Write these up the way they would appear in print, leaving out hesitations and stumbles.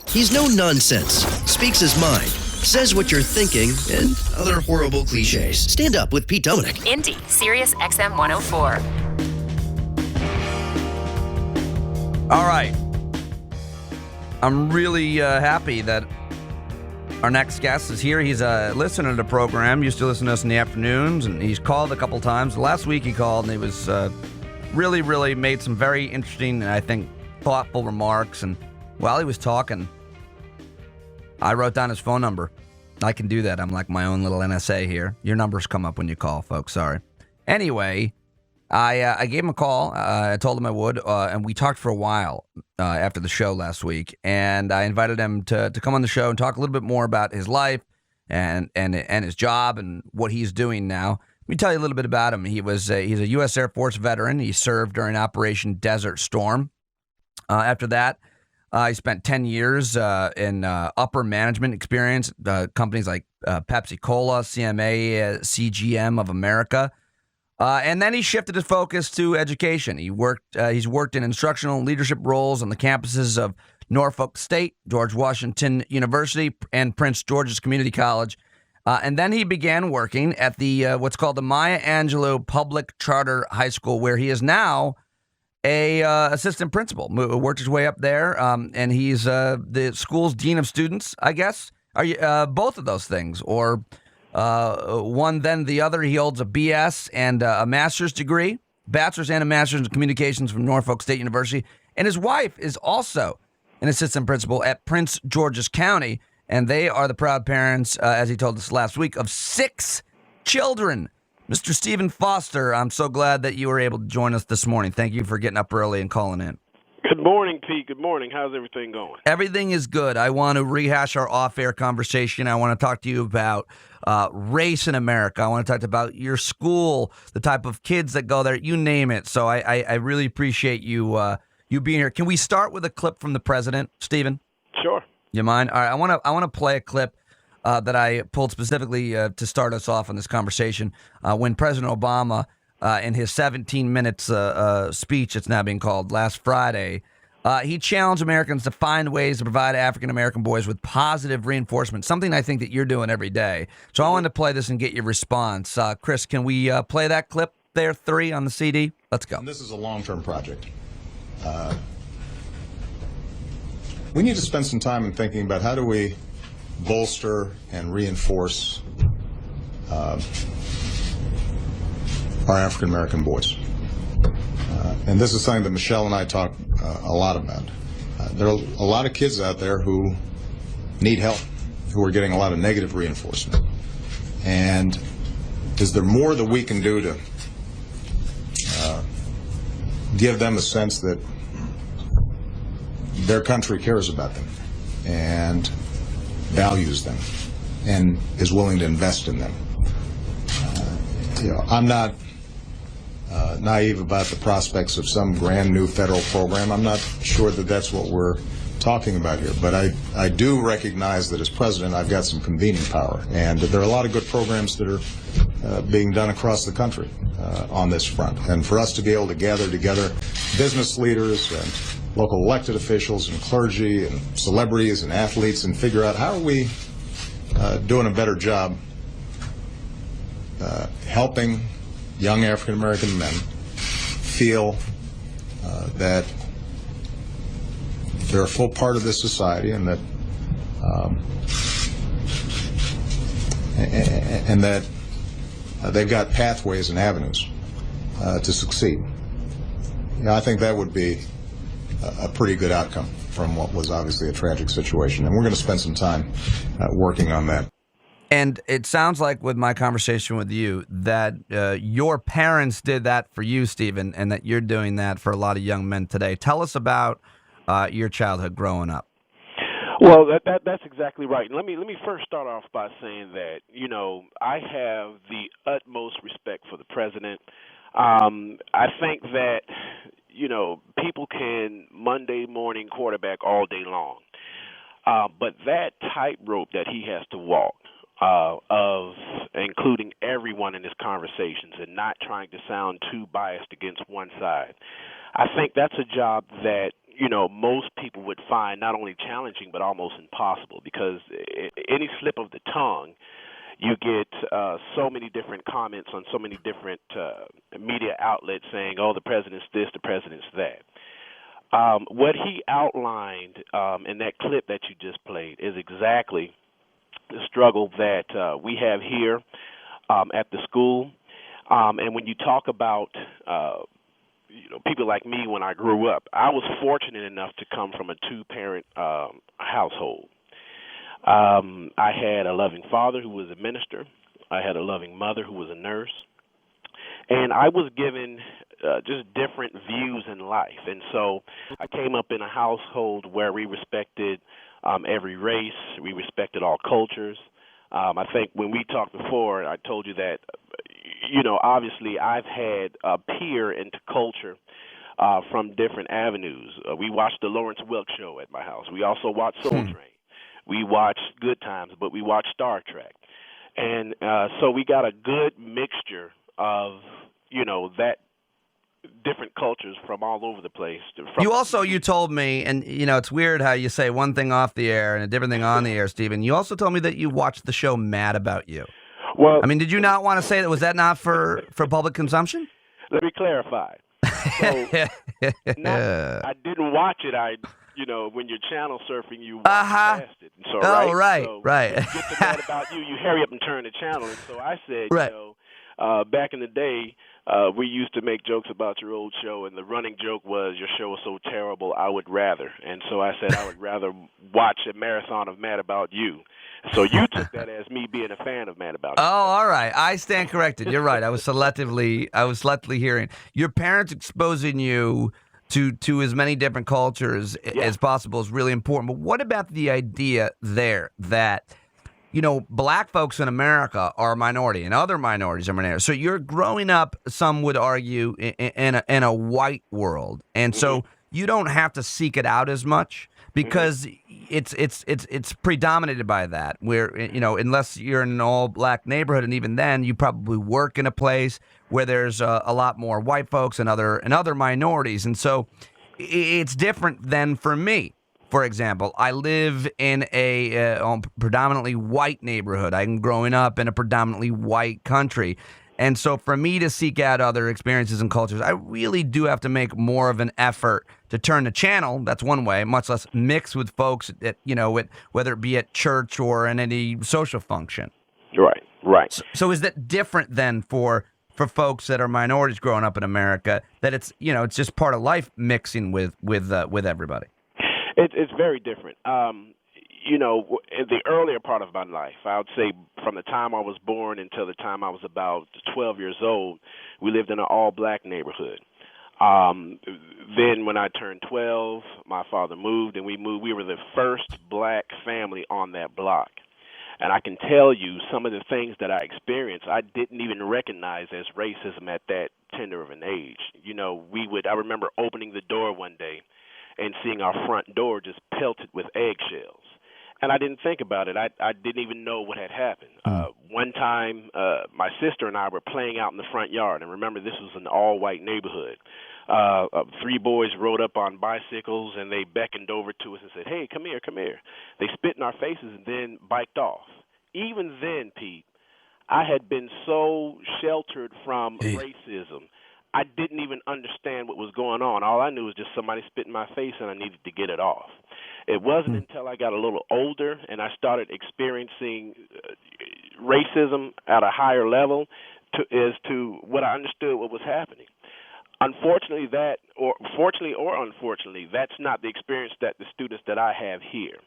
He's no nonsense, speaks his mind, says what you're thinking, and other horrible cliches. Stand up with Pete Dominick. Indy, Sirius XM 104. All right. I'm really happy that our next guest is here. He's a listener to the program, used to listen to us in the afternoons, and he's called a couple times. Last week he called, and he was really made some very interesting and I think thoughtful remarks. And while he was talking, I wrote down his phone number. I can do that. I'm like my own little NSA here. Your numbers come up when you call, folks. Sorry. Anyway, I gave him a call. I told him I would, and we talked for a while after the show last week. And I invited him to come on the show and talk a little bit more about his life and his job and what he's doing now. Let me tell you a little bit about him. He's a U.S. Air Force veteran. He served during Operation Desert Storm. After that, he spent 10 years in upper management experience, companies like Pepsi Cola, CMA, CGM of America. And then he shifted his focus to education. He's worked in instructional and leadership roles on the campuses of Norfolk State, George Washington University, and Prince George's Community College. And then he began working at the what's called the Maya Angelou Public Charter High School, where he is now a assistant principal. Worked his way up there, and he's the school's dean of students, I guess. Are you both of those things, or one then the other? He holds a BS and a master's degree, bachelor's and a master's in communications from Norfolk State University, and his wife is also an assistant principal at Prince George's County, and they are the proud parents, as he told us last week, of 6 children. Mr. Stephen Foster, I'm so glad that you were able to join us this morning. Thank you for getting up early and calling in. Good morning, Pete. Good morning. How's everything going? Everything is good. I want to rehash our off-air conversation. I want to talk to you about race in America. I want to talk about your school, the type of kids that go there, you name it. So I really appreciate you being here. Can we start with a clip from the president, Stephen? Sure. You mind? All right. I want to play a clip that I pulled specifically to start us off on this conversation when President Obama, in his 17 minutes speech, it's now being called, last Friday, he challenged Americans to find ways to provide African-American boys with positive reinforcement, something I think that you're doing every day. So I wanted to play this and get your response. Chris, can we play that clip there, 3 on the CD? Let's go. And this is a long-term project. We need to spend some time in thinking about how do we bolster and reinforce our African-American boys. And this is something that Michelle and I talk a lot about. There are a lot of kids out there who need help, who are getting a lot of negative reinforcement. And is there more that we can do to give them a sense that their country cares about them and values them and is willing to invest in them? I'm not naive about the prospects of some brand new federal program. I'm not sure that that's what we're talking about here, but I do recognize that as president I've got some convening power, and there are a lot of good programs that are being done across the country on this front. And for us to be able to gather together business leaders and local elected officials and clergy and celebrities and athletes and figure out how are we doing a better job helping young African-American men feel that they're a full part of this society and that they've got pathways and avenues to succeed. I think that would be a pretty good outcome from what was obviously a tragic situation, and we're going to spend some time working on that. And it sounds like with my conversation with you that your parents did that for you, Stephen, and that you're doing that for a lot of young men today. Tell us about your childhood growing up. Well, that's exactly right. Let me first start off by saying that, I have the utmost respect for the president. I think that, people can Monday morning quarterback all day long. But that tightrope that he has to walk, of including everyone in his conversations and not trying to sound too biased against one side, I think that's a job that, most people would find not only challenging but almost impossible, because any slip of the tongue, you get so many different comments on so many different media outlets saying, "Oh, the president's this, the president's that." What he outlined in that clip that you just played is exactly the struggle that we have here at the school. And when you talk about people like me, when I grew up, I was fortunate enough to come from a two-parent household. I had a loving father who was a minister. I had a loving mother who was a nurse. And I was given just different views in life. And so I came up in a household where we respected every race. We respected all cultures. I think when we talked before, I told you that, obviously I've had a peer into culture from different avenues. We watched the Lawrence Welk show at my house. We also watched Soul Train. We watched Good Times, but we watched Star Trek. And so we got a good mixture of, that different cultures from all over the place. You told me, and it's weird how you say one thing off the air and a different thing on the air, Stephen. You also told me that you watched the show Mad About You. Well, I mean, did you not want to say that? Was that not for public consumption? Let me clarify. So, I didn't watch it. When you're channel surfing, you walk past it. And so, right. When you get to Mad About You, you hurry up and turn the channel. And so I said, right. Back in the day, we used to make jokes about your old show, and the running joke was, your show was so terrible, I would rather. And so I said I would rather watch a marathon of Mad About You. So you took that as me being a fan of Mad About You. Oh, all right. I stand corrected. You're right. I was selectively hearing. Your parents exposing you to as many different cultures as possible is really important. But what about the idea there that black folks in America are a minority and other minorities are minorities? So you're growing up, some would argue, in a white world, and so you don't have to seek it out as much because it's predominated by that. Where unless you're in an all black neighborhood, and even then, you probably work in a place where there's a lot more white folks and other minorities, and so it's different than for me. For example, I live in a predominantly white neighborhood. I'm growing up in a predominantly white country. And so for me to seek out other experiences and cultures, I really do have to make more of an effort to turn the channel. That's one way, much less mix with folks that, whether it be at church or in any social function. Right. So is that different then for folks that are minorities growing up in America, that it's just part of life mixing with everybody? It's very different. In the earlier part of my life, I would say from the time I was born until the time I was about 12 years old, we lived in an all-black neighborhood. Then when I turned 12, my father moved, and we moved. We were the first black family on that block. And I can tell you some of the things that I experienced, I didn't even recognize as racism at that tender of an age. I remember opening the door one day and seeing our front door just pelted with eggshells. And I didn't think about it. I didn't even know what had happened. One time, my sister and I were playing out in the front yard, and remember, this was an all-white neighborhood. 3 boys rode up on bicycles, and they beckoned over to us and said, "Hey, come here, come here." They spit in our faces and then biked off. Even then, Pete, I had been so sheltered from racism, I didn't even understand what was going on. All I knew was just somebody spit in my face, and I needed to get it off. It wasn't until I got a little older and I started experiencing racism at a higher level as to what I understood what was happening. Unfortunately, fortunately or unfortunately, that's not the experience that the students that I have here.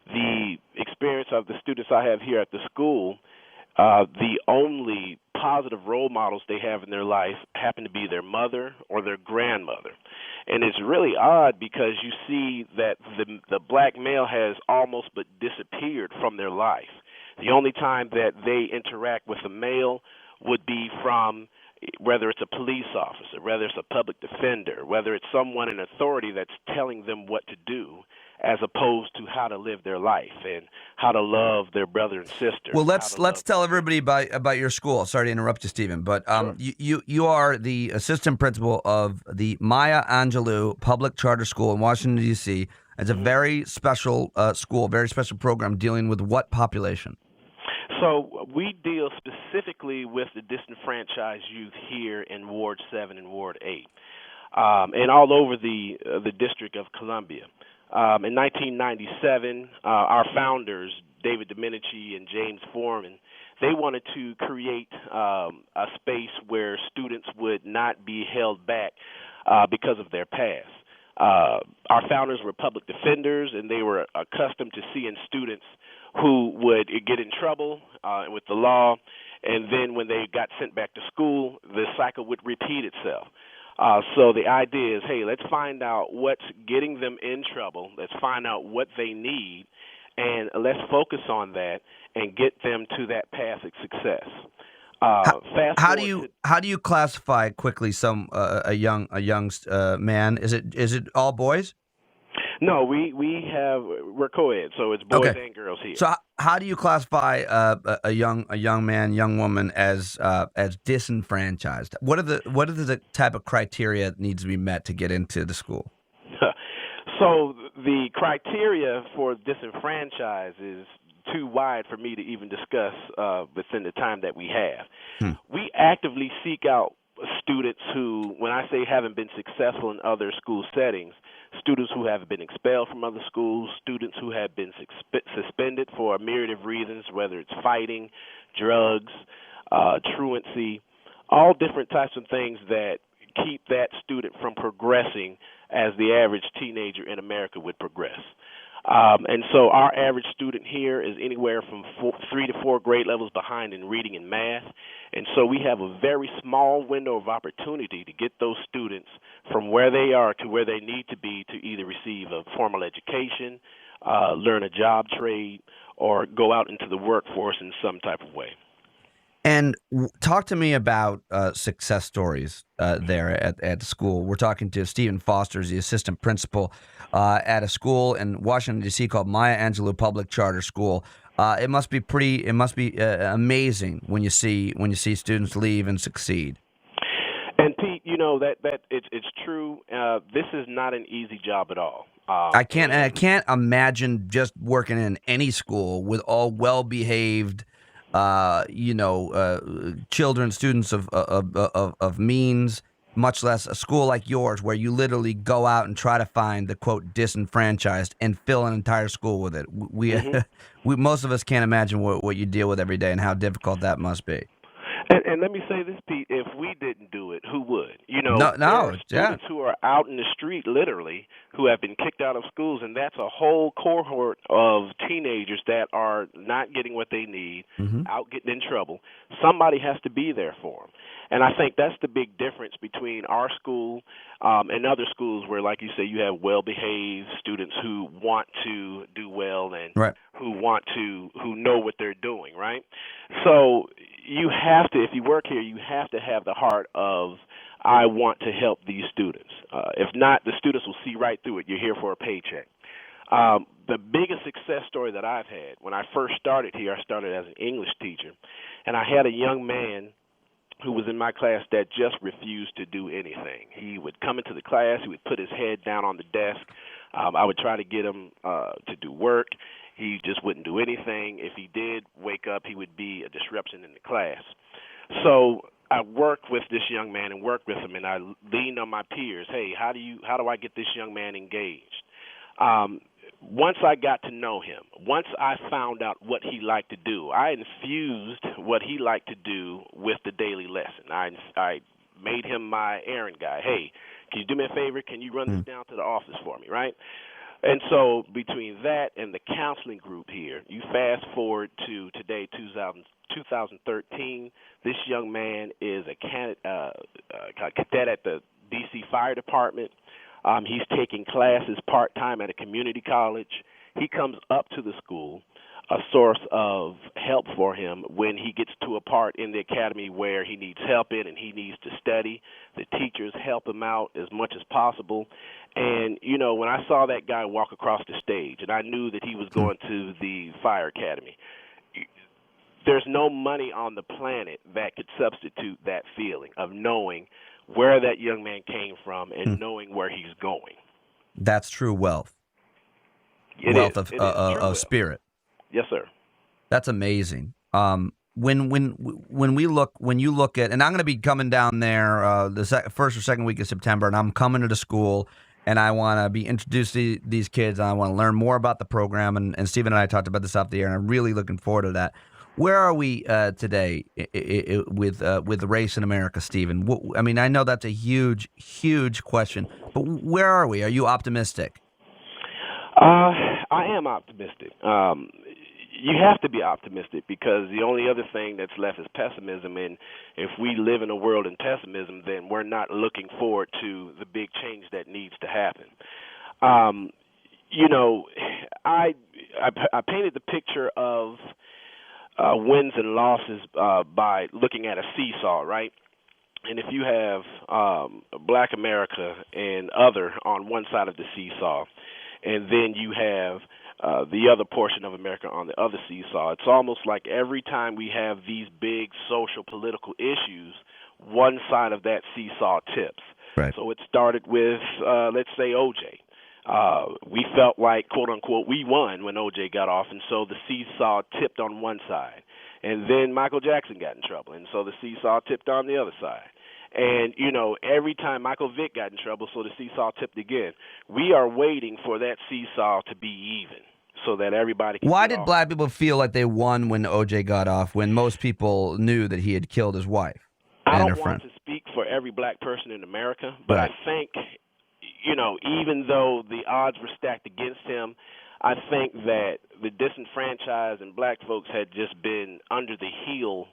The experience of the students I have here at the school, the only positive role models they have in their life happen to be their mother or their grandmother. And it's really odd because you see that the black male has almost but disappeared from their life. The only time that they interact with a male would be from whether it's a police officer, whether it's a public defender, whether it's someone in authority that's telling them what to do. as opposed to how to live their life and how to love their brother and sister. Well, let's tell everybody about your school. Sorry to interrupt you, Stephen, but Sure. you are the assistant principal of the Maya Angelou Public Charter School in Washington, D.C. It's a very special school, very special program dealing with what population? So we deal specifically with the disenfranchised youth here in Ward 7 and Ward 8, and all over the District of Columbia. In 1997, our founders, David Dominick and James Foreman, they wanted to create a space where students would not be held back because of their past. Our founders were public defenders, and they were accustomed to seeing students who would get in trouble with the law, and then when they got sent back to school, the cycle would repeat itself. So the idea is, hey, let's find out what's getting them in trouble. Let's find out what they need, and let's focus on that and get them to that path of success. How do you classify quickly a young man? Is it all boys? No, we're co-ed, so it's boys and girls here. So how do you classify a young man, young woman as disenfranchised? What are the type of criteria that needs to be met to get into the school? So the criteria for disenfranchised is too wide for me to even discuss within the time that we have. We actively seek out students who, when I say haven't been successful in other school settings, students who have been expelled from other schools, students who have been suspended for a myriad of reasons, whether it's fighting, drugs, truancy, all different types of things that keep that student from progressing as the average teenager in America would progress. And so our average student here is anywhere from 3 to 4 grade levels behind in reading and math. And so we have a very small window of opportunity to get those students from where they are to where they need to be to either receive a formal education, learn a job trade, or go out into the workforce in some type of way. And talk to me about success stories there at school. We're talking to Stephen Foster, the assistant principal at a school in Washington, D.C. called Maya Angelou Public Charter School. It must be amazing when you see students leave and succeed. And Pete, you know that it's true. This is not an easy job at all. I can't imagine just working in any school with all well-behaved children, students of means, much less a school like yours where you literally go out and try to find the quote disenfranchised and fill an entire school with it. We most of us can't imagine what you deal with every day and how difficult that must be. And let me say this, Pete, if we didn't do it, who would? There are students who are out in the street, literally, who have been kicked out of schools, and that's a whole cohort of teenagers that are not getting what they need, out getting in trouble. Somebody has to be there for them. And I think that's the big difference between our school and other schools where, like you say, you have well-behaved students who want to do well and who know what they're doing, right? So you have to, if you work here, you have to have the heart of, I want to help these students. If not, the students will see right through it. You're here for a paycheck. The biggest success story that I've had, when I first started here, I started as an English teacher, and I had a young man who was in my class that just refused to do anything. He would come into the class, he would put his head down on the desk. I would try to get him to do work. He just wouldn't do anything. If he did wake up, he would be a disruption in the class. So I worked with this young man and worked with him, and I leaned on my peers. Hey, how do I get this young man engaged? Once I got to know him, once I found out what he liked to do, I infused what he liked to do with the daily lesson. I made him my errand guy. Hey, can you do me a favor? Can you run this down to the office for me, right? And so between that and the counseling group here, you fast forward to today, 2013, this young man is a cadet at the D.C. Fire Department. He's taking classes part-time at a community college. He comes up to the school. a source of help for him when he gets to a part in the academy where he needs help in and he needs to study. The teachers help him out as much as possible. And, you know, when I saw that guy walk across the stage and I knew that he was going to the fire academy, there's no money on the planet that could substitute that feeling of knowing where that young man came from and knowing where he's going. That's true wealth. It wealth is. of spirit. Yes, sir. That's amazing. When you look at, and I'm going to be coming down there the first or second week of September, and I'm coming to the school, and I want to be introduced to these kids, and I want to learn more about the program. And Stephen and I talked about this off the air, and I'm really looking forward to that. Where are we today with race in America, Stephen? I mean, I know that's a huge, huge question, but where are we? Are you optimistic? I am optimistic. You have to be optimistic because the only other thing that's left is pessimism. And if we live in a world in pessimism, then we're not looking forward to the big change that needs to happen. You know, I painted the picture of wins and losses by looking at a seesaw, right? And if you have Black America and other on one side of the seesaw, and then you have the other portion of America on the other seesaw, it's almost like every time we have these big social, political issues, one side of that seesaw tips. Right. So it started with, let's say, O.J. We felt like, quote unquote, we won when O.J. got off, and so the seesaw tipped on one side. And then Michael Jackson got in trouble, and so the seesaw tipped on the other side. And, you know, every time Michael Vick got in trouble, so the seesaw tipped again. We are waiting for that seesaw to be even so that everybody can Why get did off. Black people feel like they won when O.J. got off, when most people knew that he had killed his wife I and don't her want friend? to speak for every Black person in America, but Right. I think, you know, even though the odds were stacked against him, I think that the disenfranchised and Black folks had just been under the heel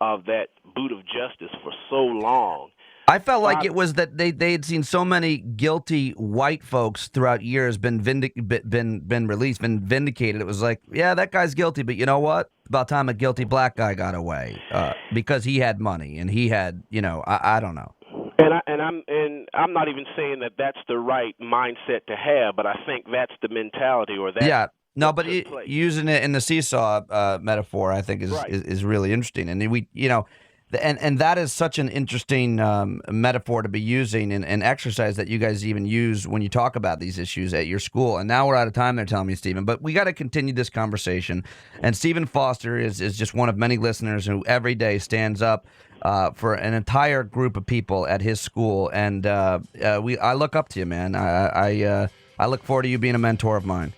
of that boot of justice for so long. I felt like it was that they had seen so many guilty white folks throughout years been released, been vindicated. It was like, yeah, that guy's guilty, but you know what? About time a guilty Black guy got away because he had money and he had, you know, I don't know. And I'm not even saying that that's the right mindset to have, but I think that's the mentality or that. Yeah. No, but took place. using it in the seesaw metaphor, I think is really interesting, and we, you know, and that is such an interesting metaphor to be using and exercise that you guys even use when you talk about these issues at your school. And now we're out of time. They're telling me, Stephen, but we got to continue this conversation. And Stephen Foster is just one of many listeners who every day stands up for an entire group of people at his school, and I look up to you, man. I look forward to you being a mentor of mine.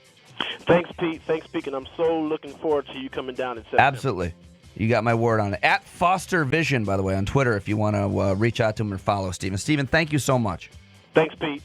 Thanks, Pete. Thanks, Pete. And I'm so looking forward to you coming down in September. Absolutely. You got my word on it. At Foster Vision, by the way, on Twitter, if you want to reach out to him or follow Stephen. Stephen, thank you so much. Thanks, Pete.